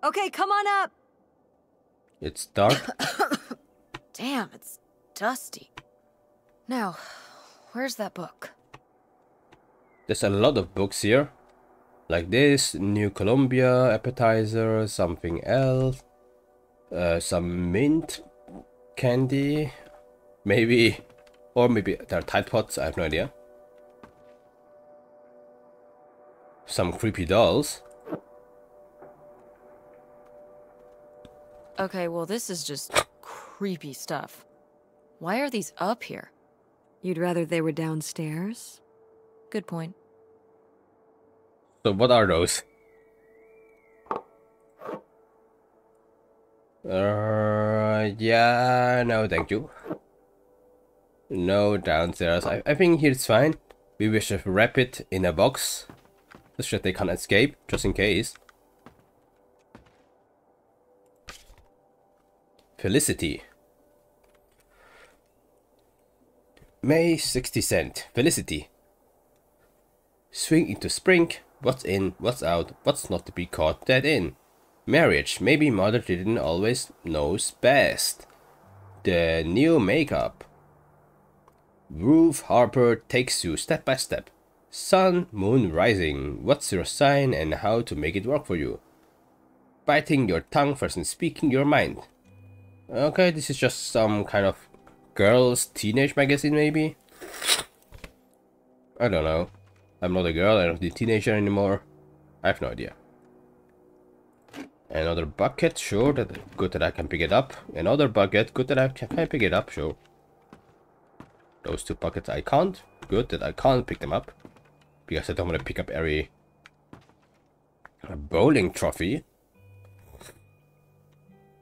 Okay, come on up. It's dark. Damn, it's dusty. Now, where's that book? There's a lot of books here. Like this, New Columbia, appetizer, something else. Some mint candy. Maybe. Or maybe they're Tide Pods, I have no idea. Some creepy dolls. Okay, well this is just creepy stuff. Why are these up here? You'd rather they were downstairs? Good point. So what are those? Yeah, no thank you. No downstairs. I think here it's fine. We will just wrap it in a box. Just so they can't escape, just in case. Felicity. May 60 cent. Felicity. Swing into spring. What's in, what's out, what's not to be caught dead in. Marriage. Maybe mother didn't always knows best. The new makeup. Ruth Harper takes you step by step. Sun, moon rising. What's your sign and how to make it work for you? Biting your tongue versus speaking your mind. Okay, this is just some kind of girls' teenage magazine, maybe? I don't know. I'm not a girl, I'm not a teenager anymore. I have no idea. Another bucket, sure, good that I can pick it up. Another bucket, good that I can pick it up, sure. Those two buckets I can't. Good that I can't pick them up. Because I don't want to pick up every bowling trophy.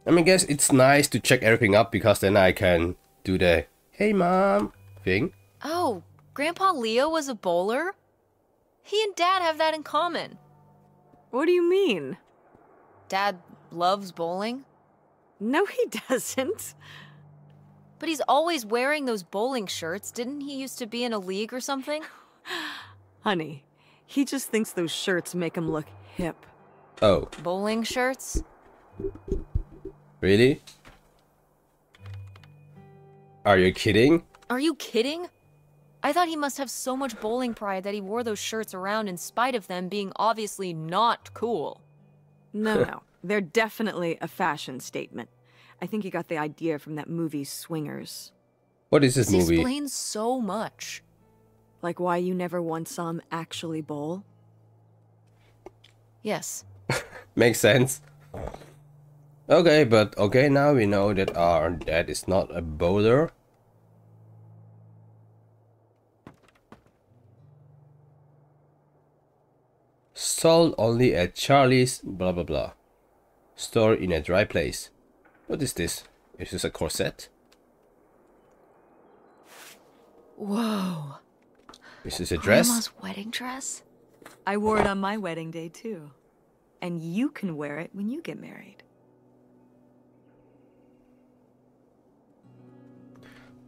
I mean, I guess it's nice to check everything up because then I can do the "Hey mom" thing. Oh, Grandpa Leo was a bowler? He and Dad have that in common. What do you mean? Dad loves bowling, No, he doesn't. but he's always wearing those bowling shirts. Didn't he used to be in a league or something? Honey, he just thinks those shirts make him look hip. Oh, Bowling shirts? really? Are you kidding? Are you kidding? I thought he must have so much bowling pride that he wore those shirts around in spite of them being obviously not cool. No, no. They're definitely a fashion statement. I think he got the idea from that movie Swingers. What is this This movie? explains so much. Like why you never once saw him actually bowl? Yes. Makes sense. Okay, but okay, now we know that our dad is not a bowler. Sold only at Charlie's blah blah blah. Store in a dry place. What is this? Is this a corset? Whoa. Is this a dress? Grandma's wedding dress? I wore it on my wedding day, too. And you can wear it when you get married.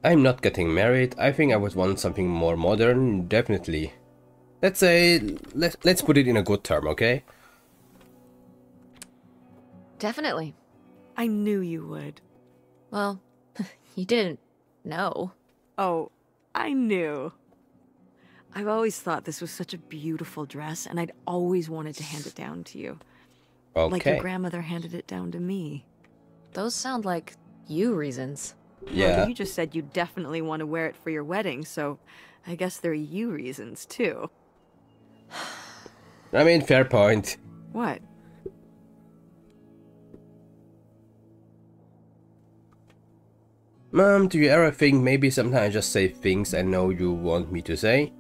I'm not getting married. I think I would want something more modern, definitely. Let's say, let's put it in a good term, okay? Definitely. I knew you would. Well, you didn't know. Oh, I knew. I've always thought this was such a beautiful dress, and I'd always wanted to hand it down to you. Like your Okay. grandmother handed it down to me. Those sound like you reasons. Yeah. Well, you just said you definitely want to wear it for your wedding, so I guess there are you reasons, too. I mean, fair point. What? Mom, do you ever think maybe sometimes I just say things I know you want me to say?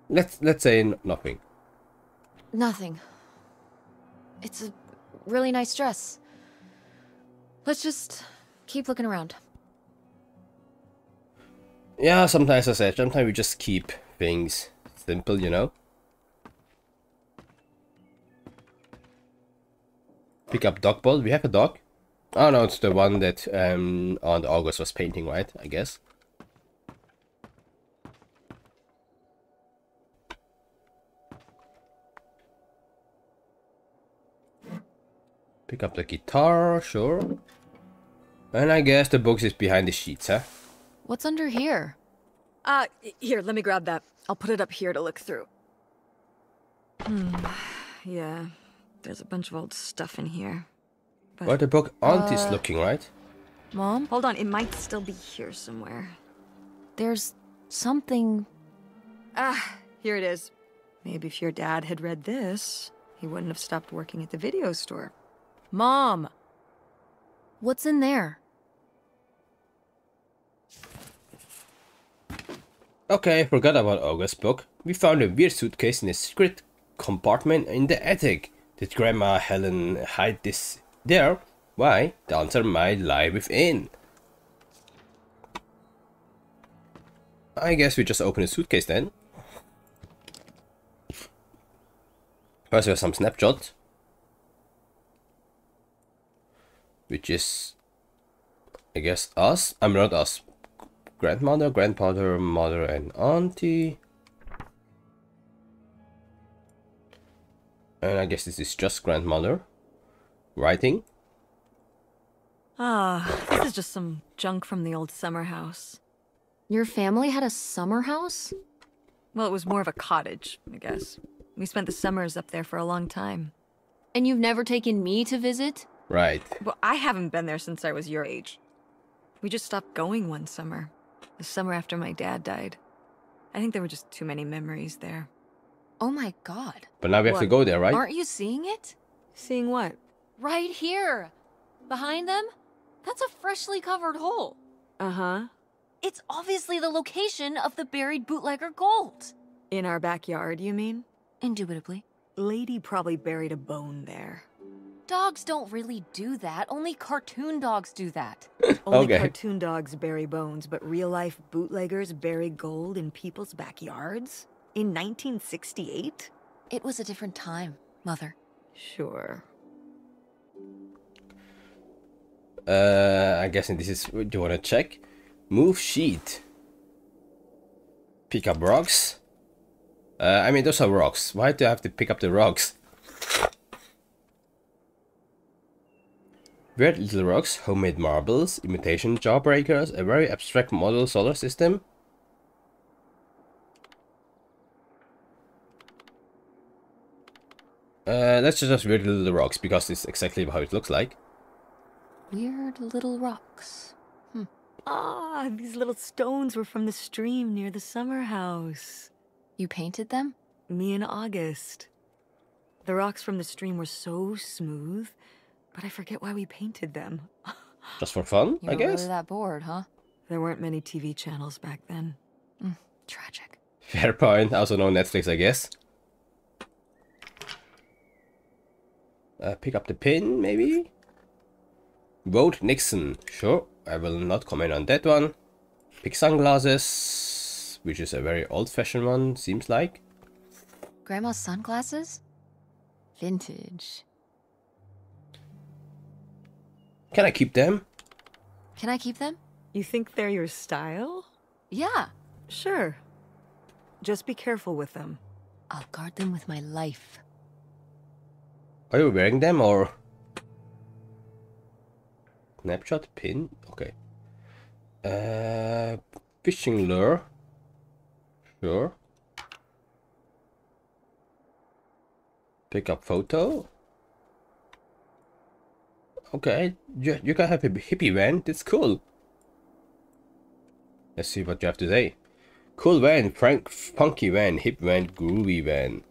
Let's say nothing. Nothing. It's a really nice dress. Let's just keep looking around. Yeah, sometimes I said, sometimes we just keep things simple, you know? Pick up dog ball. We have a dog. Oh no, it's the one that Aunt August was painting, right? I guess. Pick up the guitar, sure. And I guess the box is behind the sheets, huh? What's under here? Here, let me grab that. I'll put it up here to look through. Yeah, there's a bunch of old stuff in here. But the book Auntie's looking, right? Mom? Hold on, it might still be here somewhere. There's something... Here it is. Maybe if your dad had read this, he wouldn't have stopped working at the video store. Mom! What's in there? Okay, forgot about August's book. We found a weird suitcase in a secret compartment in the attic. Did Grandma Helen hide this there? Why? The answer might lie within. I guess we just open a suitcase then. First we have some snapshots. Which is, I guess, us. I'm not us. Grandmother, grandfather, mother, and auntie. And I guess this is just grandmother writing. This is just some junk from the old summer house. Your family had a summer house? Well, it was more of a cottage, I guess. We spent the summers up there for a long time. And you've never taken me to visit? Right. Well, I haven't been there since I was your age. We just stopped going one summer. The summer after my dad died. I think there were just too many memories there. Oh my god. But now we have to go there, right? Aren't you seeing it? Seeing what? Right here. Behind them? That's a freshly covered hole. Uh-huh. It's obviously the location of the buried bootlegger gold. In our backyard, you mean? Indubitably. Lady probably buried a bone there. Dogs don't really do that. Only cartoon dogs do that. Only cartoon dogs bury bones, but real-life bootleggers bury gold in people's backyards? In 1968? It was a different time, Mother. Sure. I guess this is what you want to check. Move sheet. Pick up rocks. I mean, those are rocks. Why do I have to pick up the rocks? Weird little rocks, homemade marbles, imitation jawbreakers, a very abstract model solar system. Let's just weird little rocks because it's exactly how it looks like. Weird little rocks. These little stones were from the stream near the summer house. You painted them? Me and August. The rocks from the stream were so smooth, but I forget why we painted them. Just for fun, You I were guess? really that bored, huh? There weren't many TV channels back then. Tragic. Fair point. Also no Netflix, I guess. Pick up the pin, maybe? Vote Nixon. Sure, I will not comment on that one. Pick sunglasses, which is a very old-fashioned one, seems like. Grandma's sunglasses? Vintage. Can I keep them? Can I keep them? You think they're your style? Yeah. Sure. Just be careful with them. I'll guard them with my life. Are you wearing them or? Snapshot pin? Okay. Fishing lure. Sure. Pick up photo. Okay, you can have a hippie van. That's cool. Let's see what you have to say. Cool van, funky van, hip van, groovy van.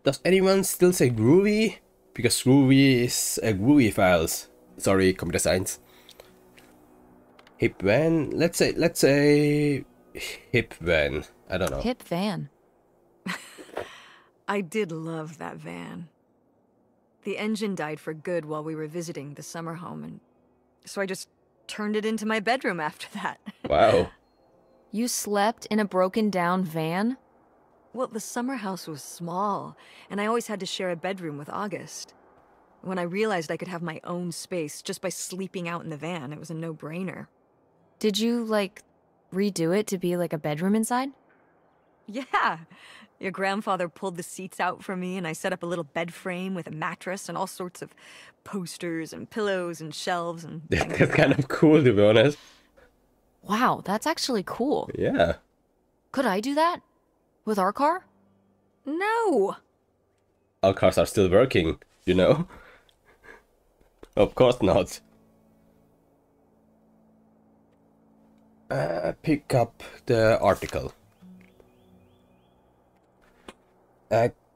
Does anyone still say groovy? Because groovy is groovy files. Sorry, computer science. Hip van. Let's say hip van. I don't know. Hip van. I did love that van. The engine died for good while we were visiting the summer home, and so I just turned it into my bedroom after that. Wow. You slept in a broken down van? Well, the summer house was small, and I always had to share a bedroom with August. When I realized I could have my own space just by sleeping out in the van, it was a no-brainer. Did you, like, redo it to be like a bedroom inside? Yeah. Your grandfather pulled the seats out for me, and I set up a little bed frame with a mattress and all sorts of posters and pillows and shelves and things That's like kind that. of cool, to be honest. Wow, that's actually cool. Yeah. Could I do that? With our car? No! Our cars are still working, you know? Of course not. Pick up the article.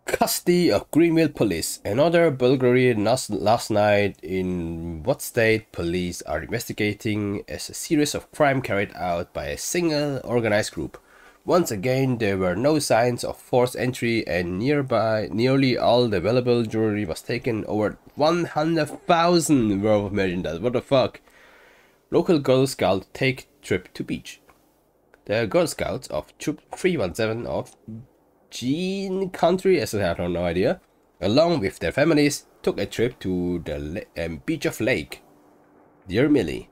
Custody of Greenville Police. Another burglary last night in what state? Police are investigating as a series of crime carried out by a single organized group. Once again, there were no signs of forced entry, and nearly all the available jewelry was taken. Over 100,000 worth of merchandise. What the fuck? Local Girl Scout take trip to beach. The Girl Scouts of Troop 317 of Gene Country, as I have no idea, along with their families, took a trip to the beach of Lake. Dear Millie,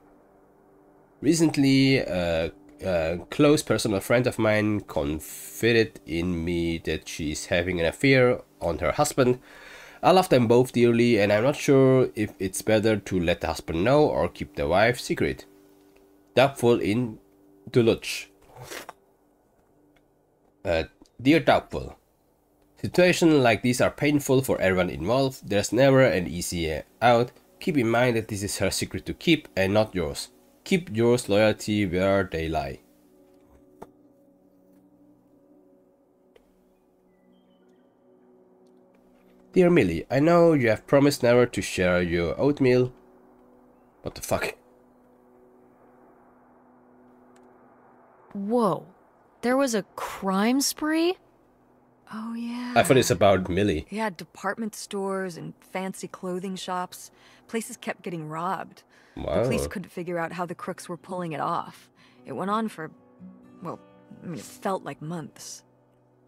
recently a close personal friend of mine confided in me that she's having an affair on her husband. I love them both dearly, and I'm not sure if it's better to let the husband know or keep the wife secret. Doubtful in Duluth. Dear Doubtful, situations like these are painful for everyone involved. There's never an easy out. Keep in mind that this is her secret to keep and not yours. Keep yours loyalty where they lie. Dear Millie, I know you have promised never to share your oatmeal. What the fuck? Whoa. There was a crime spree? Oh, yeah. I thought it's about Millie. Yeah, department stores and fancy clothing shops. Places kept getting robbed. Wow. The police couldn't figure out how the crooks were pulling it off. It went on for, well, I mean, it felt like months.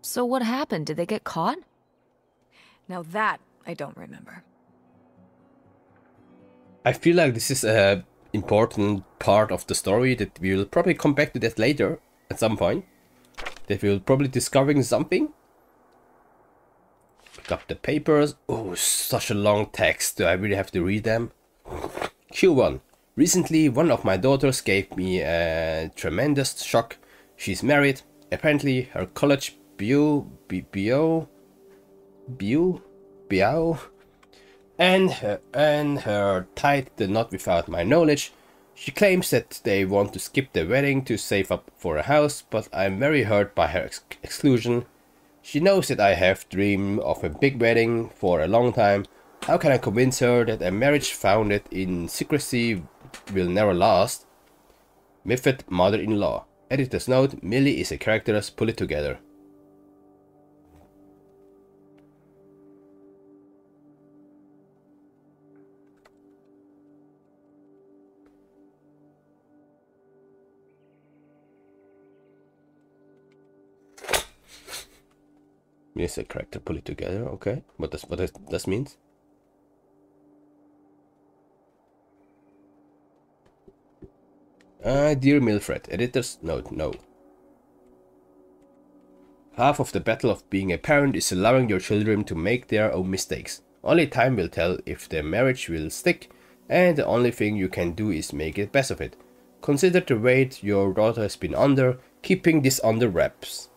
So what happened? Did they get caught? Now that, I don't remember. I feel like this is a important part of the story that we will probably come back to that later at some point. That we'll probably discovering something. Pick up the papers. Oh, such a long text. Do I really have to read them? Q1. Recently, one of my daughters gave me a tremendous shock. She's married. Apparently, her college bio, and her tied the knot without my knowledge. She claims that they want to skip the wedding to save up for a house, but I'm very hurt by her exclusion. She knows that I have dreamed of a big wedding for a long time. How can I convince her that a marriage founded in secrecy will never last? Method mother-in-law. Editor's note, Millie is a character, pull it together. Yes, a character, pull it together. Okay, what does means? Dear Milfred, editor's note, no. Half of the battle of being a parent is allowing your children to make their own mistakes. Only time will tell if the marriage will stick, and the only thing you can do is make the best of it. Consider the weight your daughter has been under, keeping this under wraps.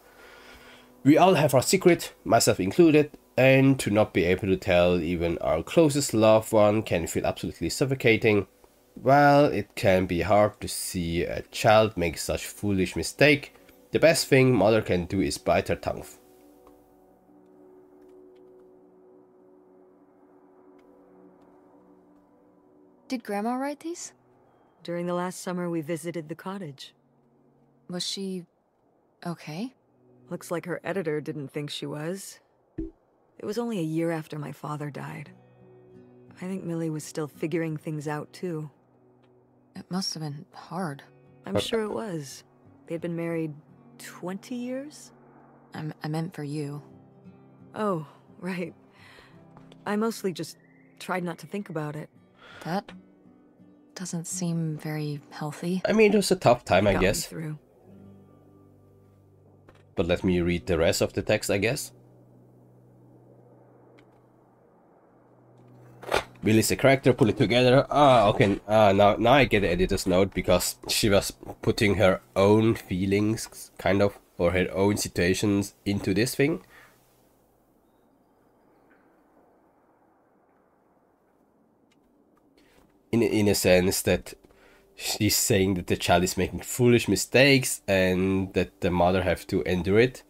We all have our secret, myself included, and to not be able to tell even our closest loved one can feel absolutely suffocating. While it can be hard to see a child make such foolish mistake, the best thing mother can do is bite her tongue. Did Grandma write these? During the last summer, we visited the cottage. Was she okay? Looks like her editor didn't think she was. It was only a year after my father died. I think Millie was still figuring things out, too. It must have been hard. I'm sure it was. They'd been married 20 years? I meant for you. Oh, right. I mostly just tried not to think about it. That doesn't seem very healthy. I mean, it was a tough time, I Got me guess. through. But let me read the rest of the text, I guess. Will is a character, pull it together. Ah, okay. Now I get the editor's note, because she was putting her own feelings, kind of, or her own situations into this thing. In a sense that she's saying that the child is making foolish mistakes and that the mother have to endure it.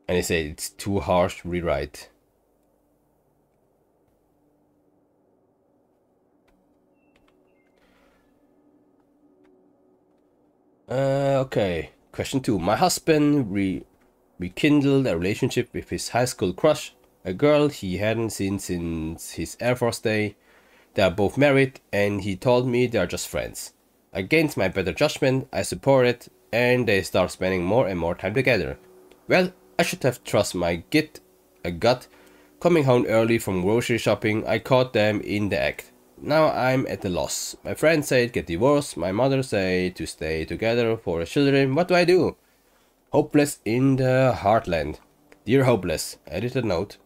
And they say it's too harsh to rewrite. Okay. Question 2. My husband rekindled a relationship with his high school crush, a girl he hadn't seen since his Air Force day. They are both married, and he told me they are just friends. Against my better judgment, I support it, and they start spending more and more time together. Well, I should have trust my gut. Coming home early from grocery shopping, I caught them in the act. Now I'm at a loss. My friends said get divorced, my mother said to stay together for the children. What do I do? Hopeless in the heartland. Dear Hopeless, edited note.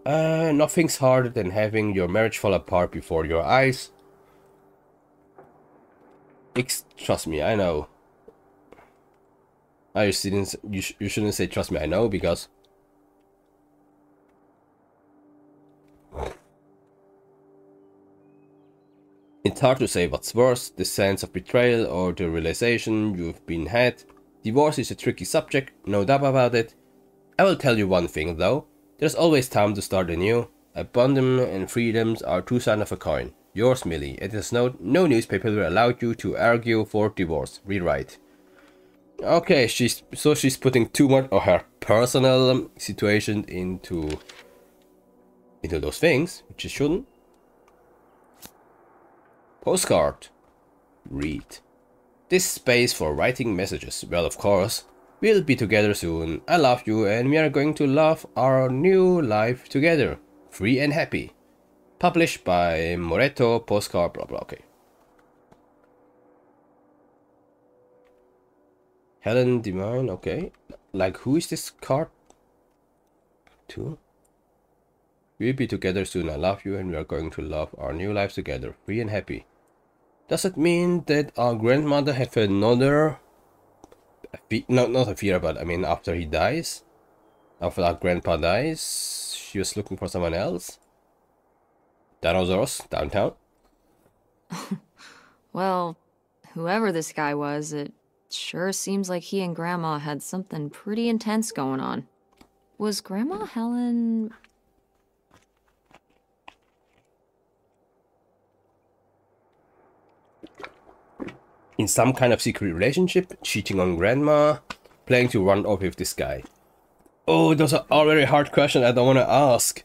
Nothing's harder than having your marriage fall apart before your eyes. Trust me, I know. You shouldn't say trust me, I know, because it's hard to say what's worse, the sense of betrayal or the realization you've been had. Divorce is a tricky subject, no doubt about it. I will tell you one thing though. There's always time to start anew. Abandonment and freedoms are two sides of a coin. Yours, Millie. Editor's note, no newspaper will allow you to argue for divorce. Rewrite. Okay, she's putting too much of her personal situation into those things, which she shouldn't. Postcard. Read. This space for writing messages. Well, of course. We'll be together soon. I love you and we are going to love our new life together. Free and happy. Published by Moretto, postcard, blah blah, okay. Helen Devine, okay. Like, who is this card to? We'll be together soon. I love you and we are going to love our new lives together. Free and happy. Does it mean that our grandmother have another... No, not affair, but I mean after he dies? After our grandpa dies, she was looking for someone else? Dinosaurs, downtown? Well, whoever this guy was, it sure seems like he and Grandma had something pretty intense going on. Was Grandma Helen... in some kind of secret relationship, cheating on Grandma, planning to run off with this guy? Oh, those are all very hard questions I don't want to ask.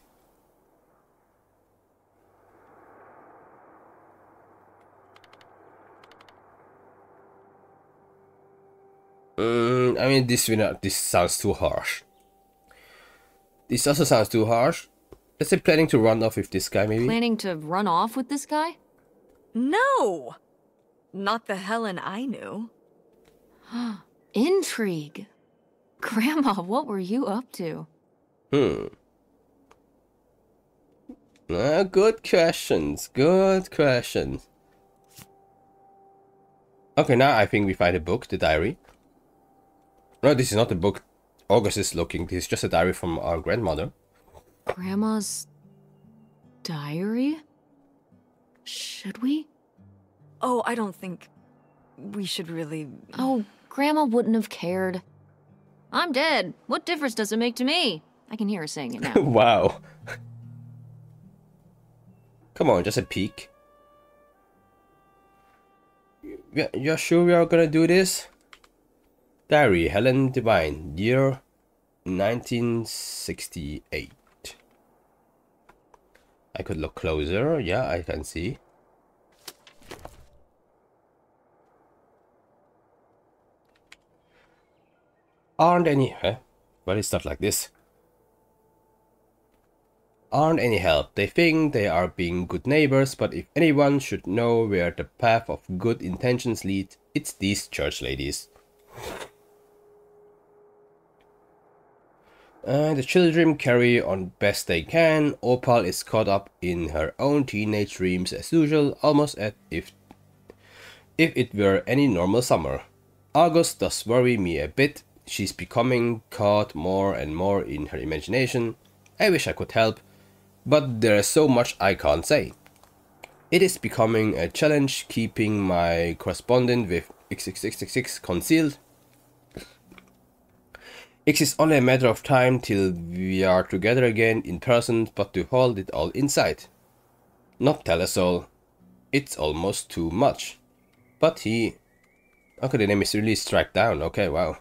I mean, this sounds too harsh. This also sounds too harsh. Let's say planning to run off with this guy, maybe? Planning to run off with this guy? No! Not the Helen I knew. Intrigue. Grandma, what were you up to? Good questions. Good questions. Okay, now I think we find a book, the diary. No, this is not a book. August is looking. This is just a diary from our grandmother. Grandma's diary? Should we? Oh, I don't think we should really... Oh, Grandma wouldn't have cared. I'm dead. What difference does it make to me? I can hear her saying it now. Wow. Come on, just a peek. You're sure we are gonna do this? Diary, Helen Devine, year 1968. I could look closer. Yeah, I can see. Aren't any... Huh? Why is stuff like this? aren't any help. They think they are being good neighbors, but if anyone should know where the path of good intentions lead, it's these church ladies. The children carry on best they can. Opal is caught up in her own teenage dreams as usual, almost as if it were any normal summer. August does worry me a bit. She's becoming caught more and more in her imagination. I wish I could help, but there is so much I can't say. It is becoming a challenge keeping my correspondent with XXXXX concealed. It is only a matter of time till we are together again in person, but to hold it all inside. Not tell us all. It's almost too much. But he... Okay, the name is really Strike Down. Okay, wow.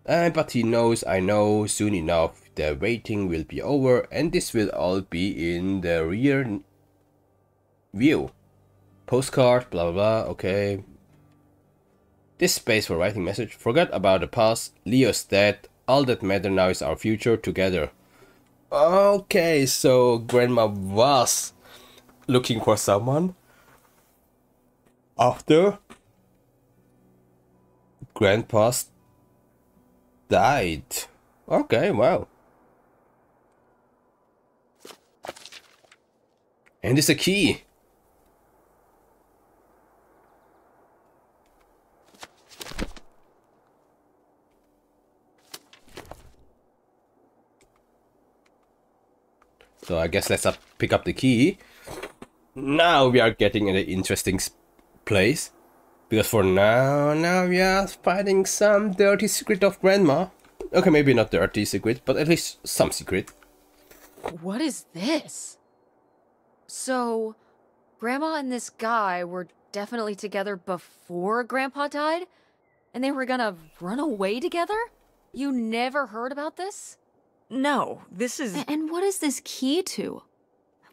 But he knows I know soon enough the waiting will be over and this will all be in the rear view. Postcard, blah blah blah, okay. This space for writing message. Forget about the past. Leo's dead. All that matter now is our future together. Okay, so Grandma was looking for someone after Grandpa's died. Okay, wow. And it's a key. So I guess let's pick up the key. Now we are getting in an interesting place. Because for now we are finding some dirty secret of Grandma. Okay, maybe not dirty secret, but at least some secret. What is this? So, Grandma and this guy were definitely together before Grandpa died? And they were gonna run away together? You never heard about this? No, this is... And what is this key to?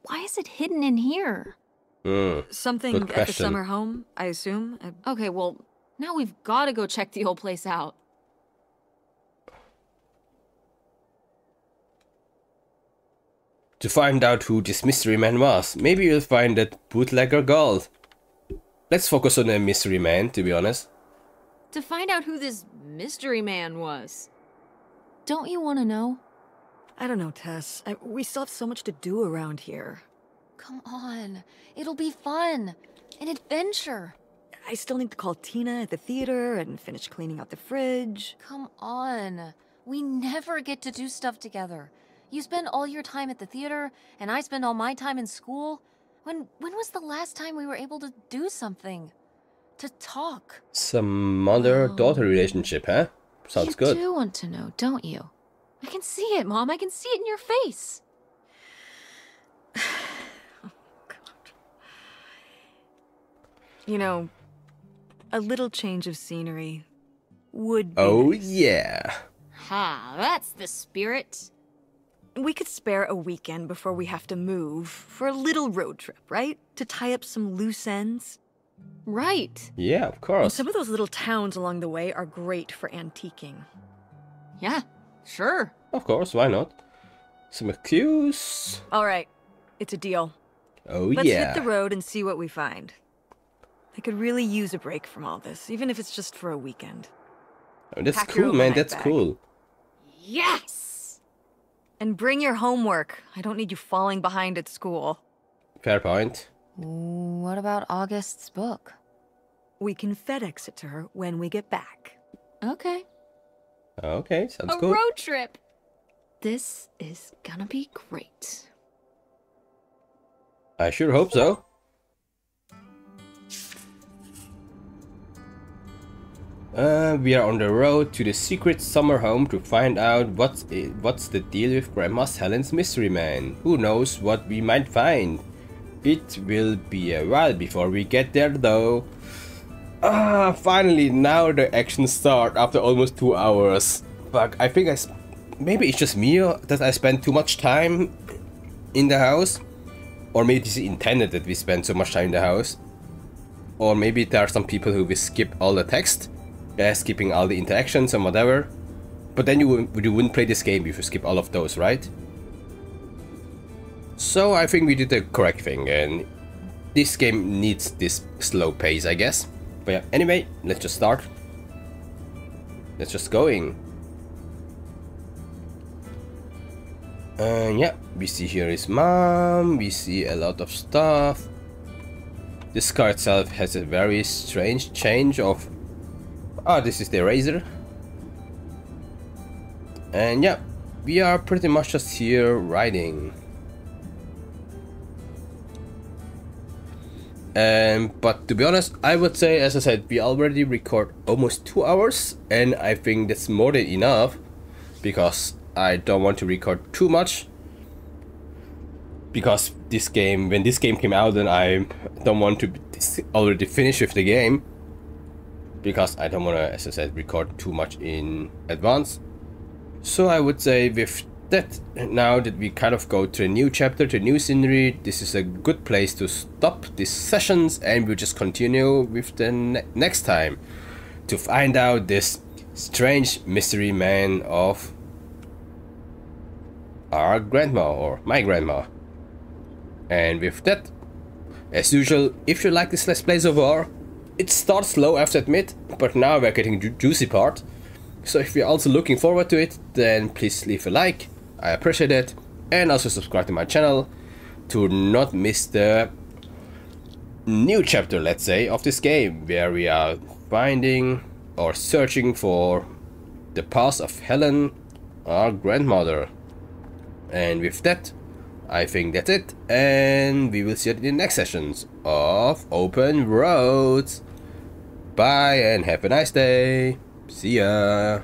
Why is it hidden in here? Something at the summer home, I assume? Okay, well, now we've gotta go check the old place out. To find out who this mystery man was. Maybe you'll find that bootlegger gold. Let's focus on the mystery man, to be honest. To find out who this mystery man was. Don't you want to know? I don't know, Tess. We still have so much to do around here. Come on. It'll be fun. An adventure. I still need to call Tina at the theater and finish cleaning out the fridge. Come on. We never get to do stuff together. You spend all your time at the theater, and I spend all my time in school. When was the last time we were able to do something? To talk? Some mother-daughter relationship, huh? Sounds good. You do want to know, don't you? I can see it, Mom. I can see it in your face. Oh, God. You know, a little change of scenery would be nice. Yeah. Ha, that's the spirit. We could spare a weekend before we have to move for a little road trip, right? To tie up some loose ends. Right. Yeah, of And course. some of those little towns along the way are great for antiquing. Yeah, sure. Of course, why not? Some excuse. All right, it's a deal. Oh, Let's yeah. hit the road and see what we find. I could really use a break from all this, even if it's just for a weekend. Oh, that's Pack your cool, man. overnight That's bag. cool. Yes! And bring your homework. I don't need you falling behind at school. Fair point. What about August's book? We can FedEx it to her when we get back. Okay. Okay, sounds A cool. road trip! This is gonna be great. I sure hope so. We are on the road to the secret summer home to find out what's the deal with Grandma's Helen's mystery man. Who knows what we might find. It will be a while before we get there though. Finally now the action starts after almost 2 hours. Fuck, I think maybe it's just me that I spend too much time in the house. Or maybe this is intended that we spend so much time in the house. Or maybe there are some people who will skip all the text. Skipping all the interactions and whatever. But then you wouldn't play this game if you skip all of those, right? So I think we did the correct thing, and this game needs this slow pace, I guess. But yeah, anyway, let's just start. Let's just going. And yeah, we see here his mom, we see a lot of stuff. This car itself has a very strange change of... Ah, this is the eraser. And yeah, we are pretty much just here riding. But to be honest, I would say, as I said, we already record almost 2 hours, and I think that's more than enough, because I don't want to record too much. Because this game, when this game came out, then I don't want to already finish with the game, because I don't want to, as I said, record too much in advance. So I would say with that, now that we kind of go to a new chapter, to a new scenery, this is a good place to stop these sessions, and we'll just continue with the next time to find out this strange mystery man of our grandma, or my grandma. And with that, as usual, if you like this Let's Play so far, it starts slow, I have to admit, but now we're getting the juicy part. So if you're also looking forward to it, then please leave a like, I appreciate it, and also subscribe to my channel to not miss the new chapter, let's say, of this game, where we are finding or searching for the past of Helen, our grandmother. And with that, I think that's it, and we will see you in the next sessions of Open Roads. Bye and have a nice day. See ya.